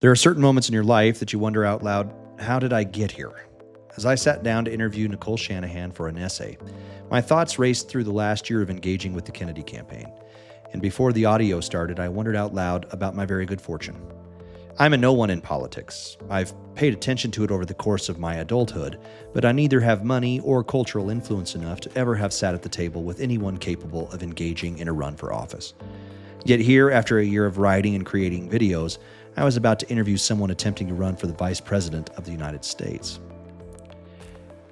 There are certain moments in your life that you wonder out loud, how did I get here? As I sat down to interview Nicole Shanahan for an essay, my thoughts raced through the last year of engaging with the Kennedy campaign. And before the audio started, I wondered out loud about my very good fortune. I'm a no one in politics. I've paid attention to it over the course of my adulthood, but I neither have money or cultural influence enough to ever have sat at the table with anyone capable of engaging in a run for office. Yet here, after a year of writing and creating videos, I was about to interview someone attempting to run for the Vice President of the United States.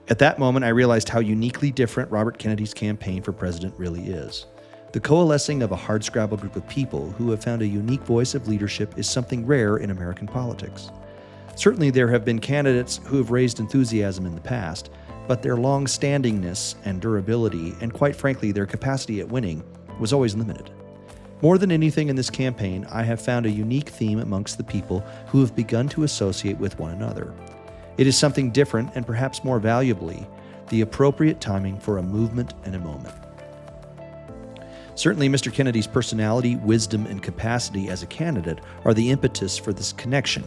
At that moment, I realized how uniquely different Robert Kennedy's campaign for president really is. The coalescing of a hardscrabble group of people who have found a unique voice of leadership is something rare in American politics. Certainly, there have been candidates who have raised enthusiasm in the past, but their long-standingness and durability, and quite frankly, their capacity at winning, was always limited. More than anything in this campaign, I have found a unique theme amongst the people who have begun to associate with one another. It is something different and perhaps more valuably, the appropriate timing for a movement and a moment. Certainly, Mr. Kennedy's personality, wisdom, and capacity as a candidate are the impetus for this connection,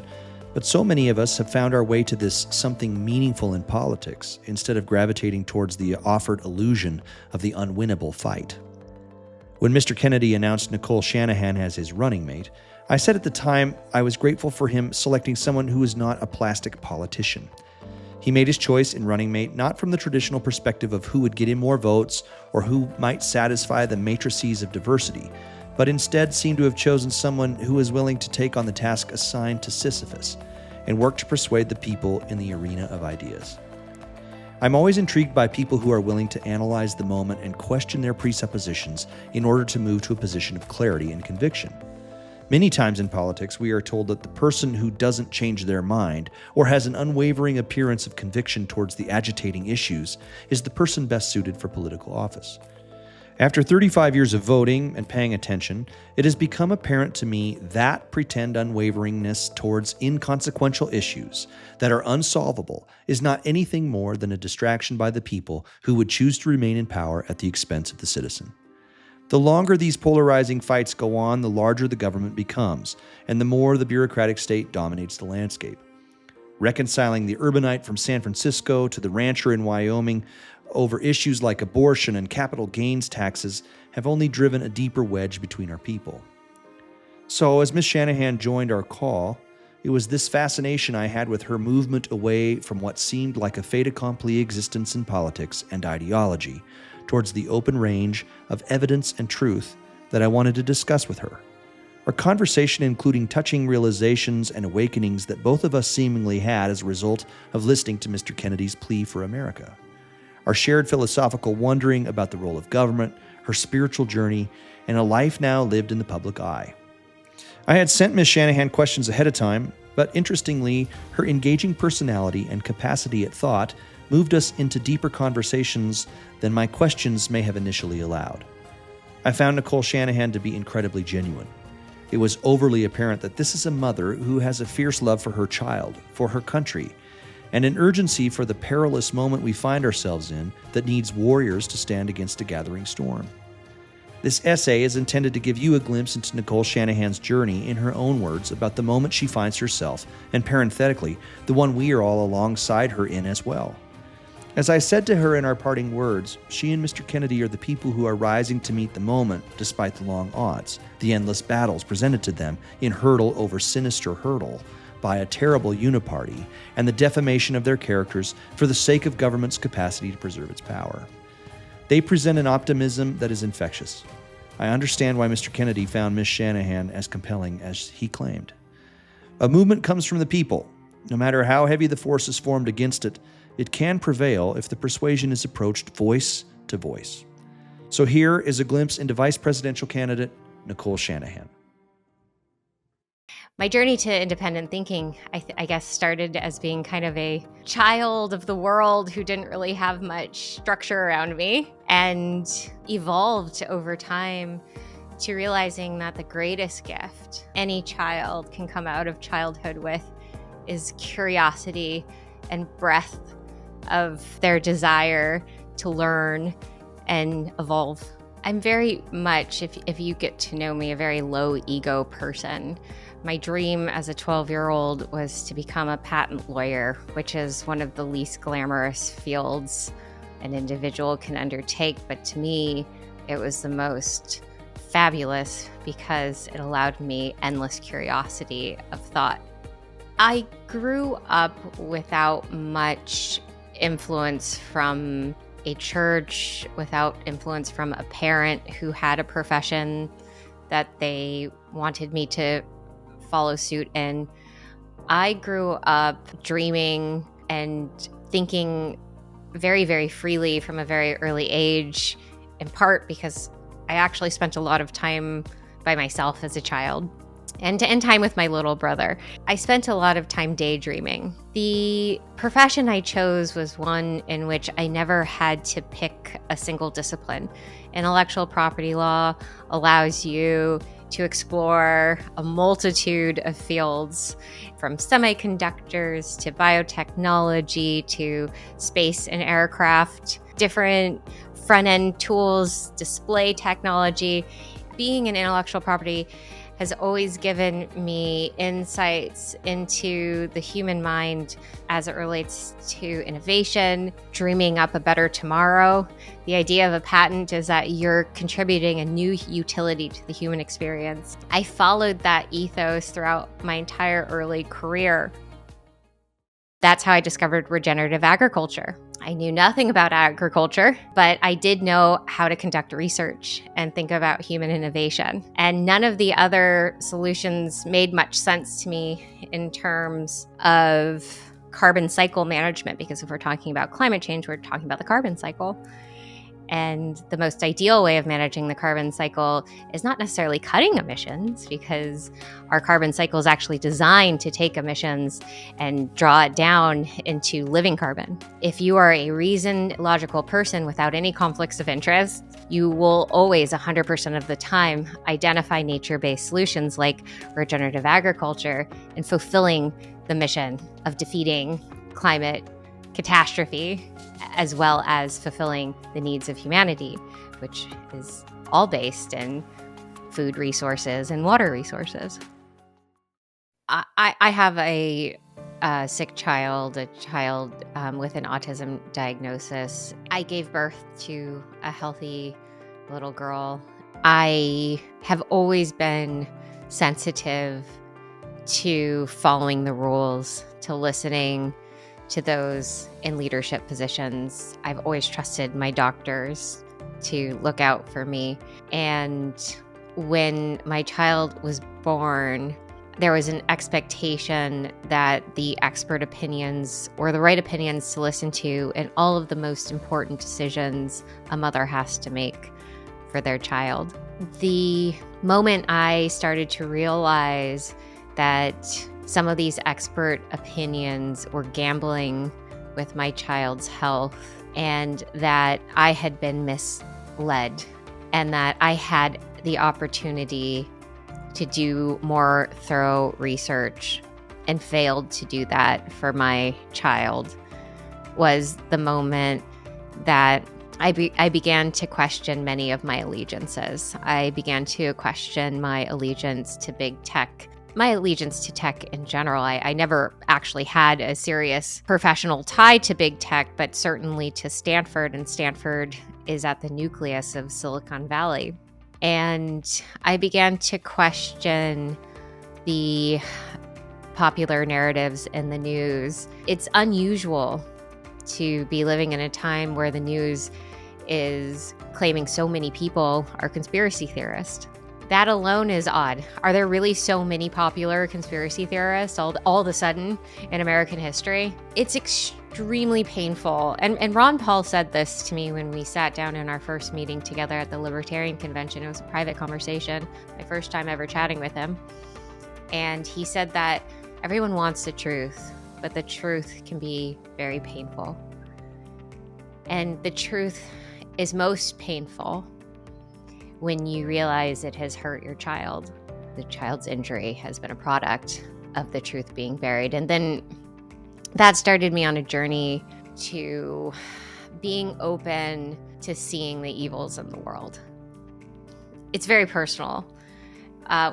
but so many of us have found our way to this something meaningful in politics instead of gravitating towards the offered illusion of the unwinnable fight. When Mr. Kennedy announced Nicole Shanahan as his running mate, I said at the time I was grateful for him selecting someone who was not a plastic politician. He made his choice in running mate not from the traditional perspective of who would get him more votes or who might satisfy the matrices of diversity, but instead seemed to have chosen someone who was willing to take on the task assigned to Sisyphus and work to persuade the people in the arena of ideas. I'm always intrigued by people who are willing to analyze the moment and question their presuppositions in order to move to a position of clarity and conviction. Many times in politics, we are told that the person who doesn't change their mind or has an unwavering appearance of conviction towards the agitating issues is the person best suited for political office. After 35 years of voting and paying attention, it has become apparent to me that pretend unwaveringness towards inconsequential issues that are unsolvable is not anything more than a distraction by the people who would choose to remain in power at the expense of the citizen. The longer these polarizing fights go on, the larger the government becomes, and the more the bureaucratic state dominates the landscape. Reconciling the urbanite from San Francisco to the rancher in Wyoming over issues like abortion and capital gains taxes have only driven a deeper wedge between our people. So as Ms. Shanahan joined our call, it was this fascination I had with her movement away from what seemed like a fait accompli existence in politics and ideology towards the open range of evidence and truth that I wanted to discuss with her. Our conversation including touching realizations and awakenings that both of us seemingly had as a result of listening to Mr. Kennedy's plea for America. Our shared philosophical wondering about the role of government, her spiritual journey, and a life now lived in the public eye. I had sent Ms. Shanahan questions ahead of time, but interestingly, her engaging personality and capacity at thought moved us into deeper conversations than my questions may have initially allowed. I found Nicole Shanahan to be incredibly genuine. It was overly apparent that this is a mother who has a fierce love for her child, for her country, and an urgency for the perilous moment we find ourselves in that needs warriors to stand against a gathering storm. This essay is intended to give you a glimpse into Nicole Shanahan's journey in her own words about the moment she finds herself, and parenthetically, the one we are all alongside her in as well. As I said to her in our parting words, she and Mr. Kennedy are the people who are rising to meet the moment despite the long odds, the endless battles presented to them in hurdle over sinister hurdle, by a terrible uniparty and the defamation of their characters for the sake of government's capacity to preserve its power. They present an optimism that is infectious. I understand why Mr. Kennedy found Ms. Shanahan as compelling as he claimed. A movement comes from the people. No matter how heavy the forces formed against it, it can prevail if the persuasion is approached voice to voice. So here is a glimpse into Vice Presidential candidate Nicole Shanahan. My journey to independent thinking, I guess, started as being kind of a child of the world who didn't really have much structure around me, and evolved over time to realizing that the greatest gift any child can come out of childhood with is curiosity and breadth of their desire to learn and evolve. I'm very much, if you get to know me, a very low ego person. My dream as a 12-year-old was to become a patent lawyer, which is one of the least glamorous fields an individual can undertake. But to me, it was the most fabulous because it allowed me endless curiosity of thought. I grew up without much influence from a church, without influence from a parent who had a profession that they wanted me to follow suit in. I grew up dreaming and thinking very, very freely from a very early age, in part because I actually spent a lot of time by myself as a child and time with my little brother. I spent a lot of time daydreaming. The profession I chose was one in which I never had to pick a single discipline. Intellectual property law allows you to explore a multitude of fields, from semiconductors to biotechnology to space and aircraft, different front-end tools, display technology. Being in intellectual property has always given me insights into the human mind as it relates to innovation, dreaming up a better tomorrow. The idea of a patent is that you're contributing a new utility to the human experience. I followed that ethos throughout my entire early career. That's how I discovered regenerative agriculture. I knew nothing about agriculture, but I did know how to conduct research and think about human innovation. And none of the other solutions made much sense to me in terms of carbon cycle management, because if we're talking about climate change, we're talking about the carbon cycle. And the most ideal way of managing the carbon cycle is not necessarily cutting emissions, because our carbon cycle is actually designed to take emissions and draw it down into living carbon. If you are a reasoned, logical person without any conflicts of interest, you will always, 100% of the time, identify nature-based solutions like regenerative agriculture and fulfilling the mission of defeating climate catastrophe, as well as fulfilling the needs of humanity, which is all based in food resources and water resources. I have a sick child, a child with an autism diagnosis. I gave birth to a healthy little girl. I have always been sensitive to following the rules, to listening to those in leadership positions. I've always trusted my doctors to look out for me. And when my child was born, there was an expectation that the expert opinions were the right opinions to listen to in all of the most important decisions a mother has to make for their child. The moment I started to realize that some of these expert opinions were gambling with my child's health, and that I had been misled, and that I had the opportunity to do more thorough research and failed to do that for my child, was the moment that I began to question many of my allegiances. I began to question my allegiance to big tech, my allegiance to tech in general. I never actually had a serious professional tie to big tech, but certainly to Stanford, and Stanford is at the nucleus of Silicon Valley. And I began to question the popular narratives in the news. It's unusual to be living in a time where the news is claiming so many people are conspiracy theorists. That alone is odd. Are there really so many popular conspiracy theorists all of a sudden in American history? It's extremely painful. And Ron Paul said this to me when we sat down in our first meeting together at the Libertarian Convention. It was a private conversation, my first time ever chatting with him. And he said that everyone wants the truth, but the truth can be very painful. And the truth is most painful when you realize it has hurt your child. The child's injury has been a product of the truth being buried. And then that started me on a journey to being open to seeing the evils in the world. It's very personal.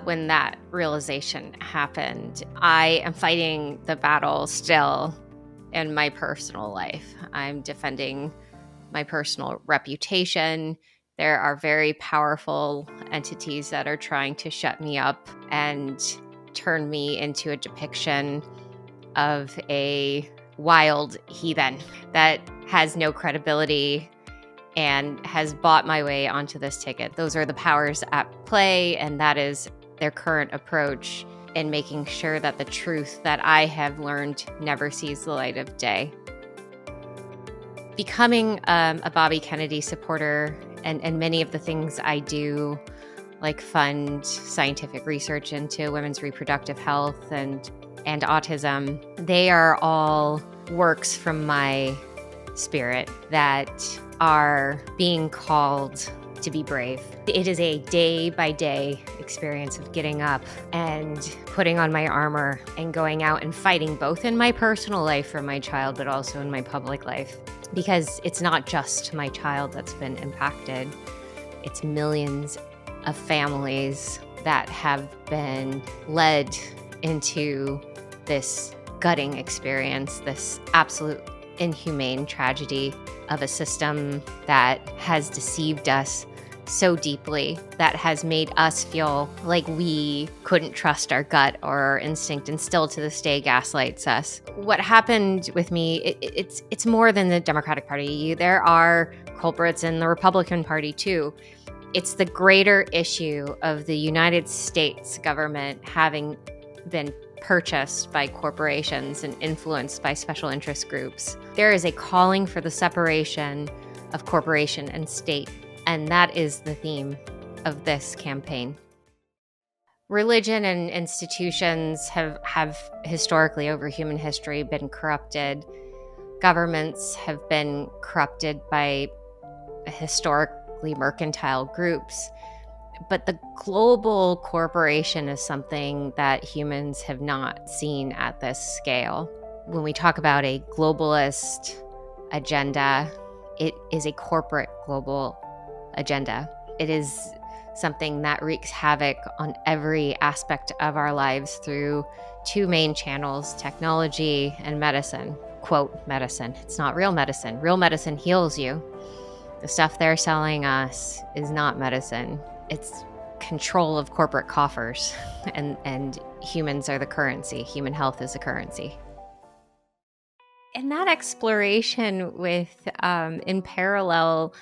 when that realization happened. I am fighting the battle still in my personal life. I'm defending my personal reputation. There are very powerful entities that are trying to shut me up and turn me into a depiction of a wild heathen that has no credibility and has bought my way onto this ticket. Those are the powers at play, and that is their current approach in making sure that the truth that I have learned never sees the light of day. Becoming a Bobby Kennedy supporter and many of the things I do, like fund scientific research into women's reproductive health and autism, they are all works from my spirit that are being called to be brave. It is a day-by-day experience of getting up and putting on my armor and going out and fighting, both in my personal life for my child, but also in my public life. Because it's not just my child that's been impacted. It's millions of families that have been led into this gutting experience, this absolute inhumane tragedy of a system that has deceived us so deeply, that has made us feel like we couldn't trust our gut or our instinct, and still to this day gaslights us. What happened with me, it's more than the Democratic Party. There are culprits in the Republican Party too. It's the greater issue of the United States government having been purchased by corporations and influenced by special interest groups. There is a calling for the separation of corporation and state, and that is the theme of this campaign. Religion and institutions have historically over human history been corrupted. Governments have been corrupted by historically mercantile groups. But the global corporation is something that humans have not seen at this scale. When we talk about a globalist agenda, it is a corporate global agenda. It is something that wreaks havoc on every aspect of our lives through two main channels, technology and medicine. Quote, medicine. It's not real medicine. Real medicine heals you. The stuff they're selling us is not medicine. It's control of corporate coffers, and humans are the currency. Human health is the currency. And that exploration with, in parallel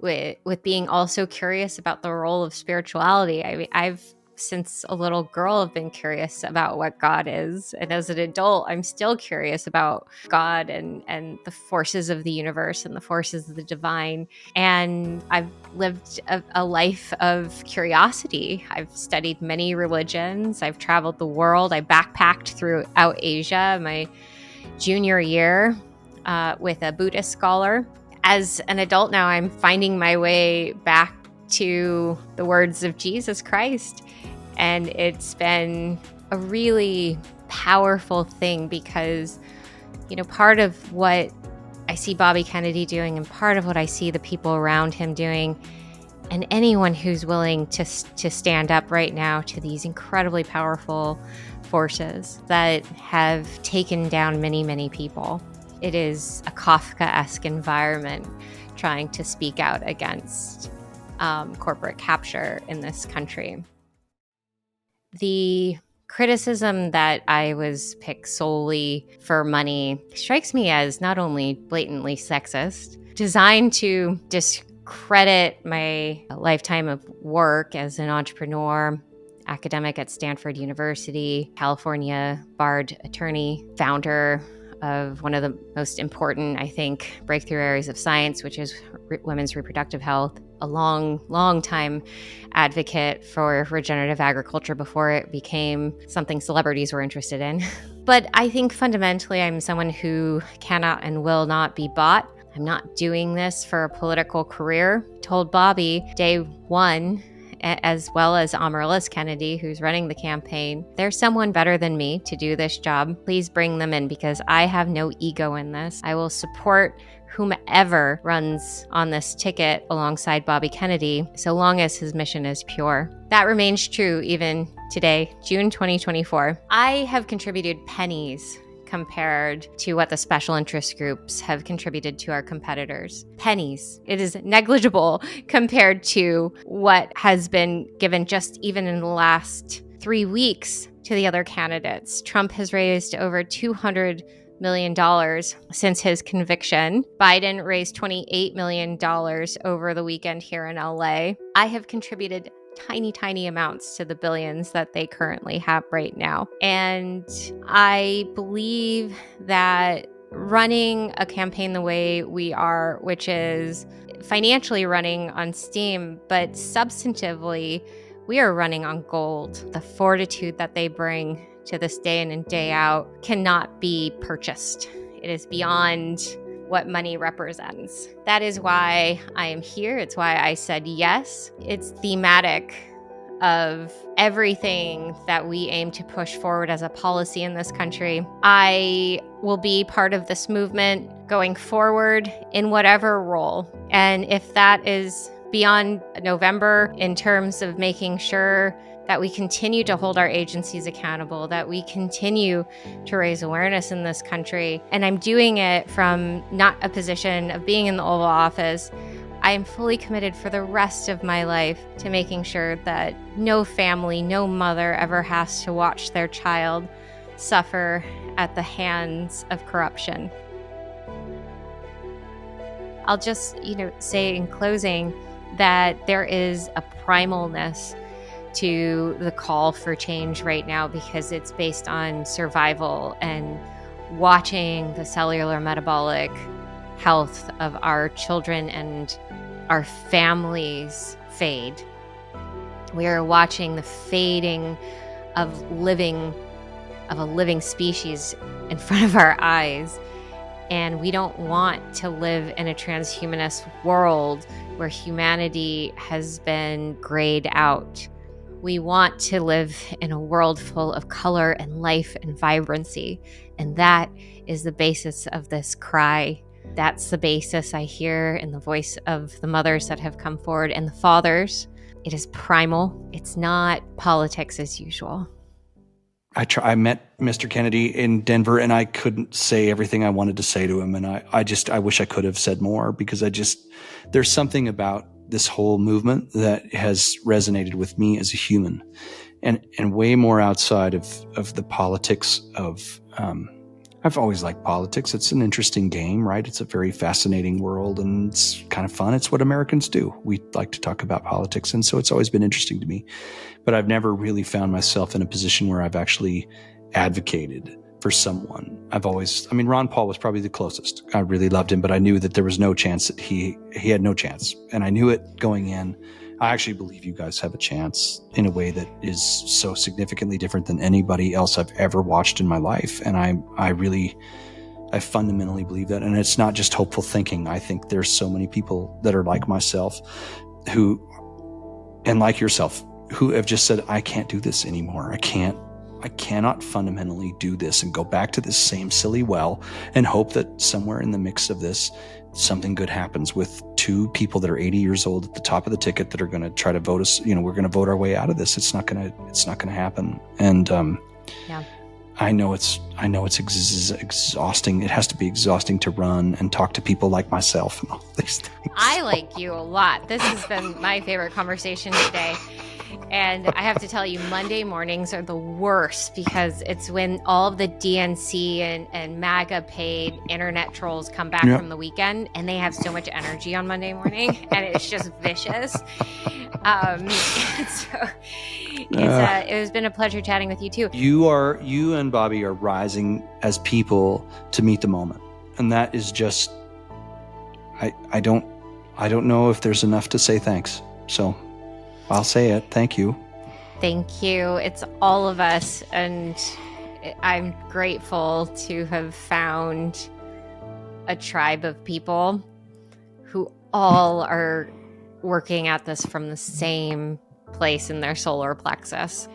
with being also curious about the role of spirituality. I mean, I've since a little girl have been curious about what God is, and as an adult, I'm still curious about God and the forces of the universe and the forces of the divine. And I've lived a life of curiosity. I've studied many religions. I've traveled the world. I backpacked throughout Asia my junior year with a Buddhist scholar. As an adult now, I'm finding my way back to the words of Jesus Christ. And it's been a really powerful thing because, you know, part of what I see Bobby Kennedy doing and part of what I see the people around him doing, and anyone who's willing to stand up right now to these incredibly powerful forces that have taken down many, many people. It is a Kafkaesque environment trying to speak out against corporate capture in this country. The criticism that I was picked solely for money strikes me as not only blatantly sexist, designed to discredit my lifetime of work as an entrepreneur, academic at Stanford University, California barred attorney, founder of one of the most important, I think, breakthrough areas of science, which is women's reproductive health, a long time advocate for regenerative agriculture before it became something celebrities were interested in. But I think fundamentally I'm someone who cannot and will not be bought. I'm not doing this for a political career. Told Bobby day one, as well as Amaryllis Kennedy, who's running the campaign, there's someone better than me to do this job. Please bring them in because I have no ego in this. I will support whomever runs on this ticket alongside Bobby Kennedy, so long as his mission is pure. That remains true even today, June 2024. I have contributed pennies compared to what the special interest groups have contributed to our competitors. Pennies. It is negligible compared to what has been given just even in the last 3 weeks to the other candidates. Trump has raised over $200 million since his conviction. Biden raised $28 million over the weekend here in LA. I have contributed tiny amounts to the billions that they currently have right now. And I believe that running a campaign the way we are, which is financially running on steam, but substantively, we are running on gold. The fortitude that they bring to this day in and day out cannot be purchased. It is beyond what money represents. That is why I am here. It's why I said yes. It's thematic of everything that we aim to push forward as a policy in this country. I will be part of this movement going forward in whatever role. And if that is beyond November in terms of making sure that we continue to hold our agencies accountable, that we continue to raise awareness in this country. And I'm doing it from not a position of being in the Oval Office. I am fully committed for the rest of my life to making sure that no family, no mother ever has to watch their child suffer at the hands of corruption. I'll just, say in closing that there is a primalness to the call for change right now because it's based on survival and watching the cellular metabolic health of our children and our families fade. We are watching the fading of a living species in front of our eyes. And we don't want to live in a transhumanist world where humanity has been grayed out. We want to live in a world full of color and life and vibrancy. And that is the basis of this cry. That's the basis I hear in the voice of the mothers that have come forward and the fathers. It is primal. It's not politics as usual. I met Mr. Kennedy in Denver, and I couldn't say everything I wanted to say to him. And I wish I could have said more because there's something about this whole movement that has resonated with me as a human and way more outside of the politics of, I've always liked politics. It's an interesting game, right? It's a very fascinating world and it's kind of fun. It's what Americans do. We like to talk about politics. And so it's always been interesting to me, but I've never really found myself in a position where I've actually advocated for someone. Ron Paul was probably the closest. I really loved him, but I knew that there was no chance that he had no chance. And I knew it going in. I actually believe you guys have a chance in a way that is so significantly different than anybody else I've ever watched in my life. And I fundamentally believe that. And it's not just hopeful thinking. I think there's so many people that are like myself and like yourself, who have just said, I can't do this anymore. I cannot fundamentally do this and go back to this same silly well and hope that somewhere in the mix of this, something good happens with two people that are 80 years old at the top of the ticket that are going to try to vote us. We're going to vote our way out of this. It's not going to happen. And yeah. I know it's exhausting. It has to be exhausting to run and talk to people like myself and all these things. I like you a lot. This has been my favorite conversation today. And I have to tell you, Monday mornings are the worst because it's when all of the DNC and MAGA paid internet trolls come back from the weekend and they have so much energy on Monday morning and it's just vicious. It has been a pleasure chatting with you too. You and Bobby are rising as people to meet the moment. And that is just, I don't know if there's enough to say thanks. So I'll say it. Thank you. Thank you. It's all of us. And I'm grateful to have found a tribe of people who all are working at this from the same place in their solar plexus.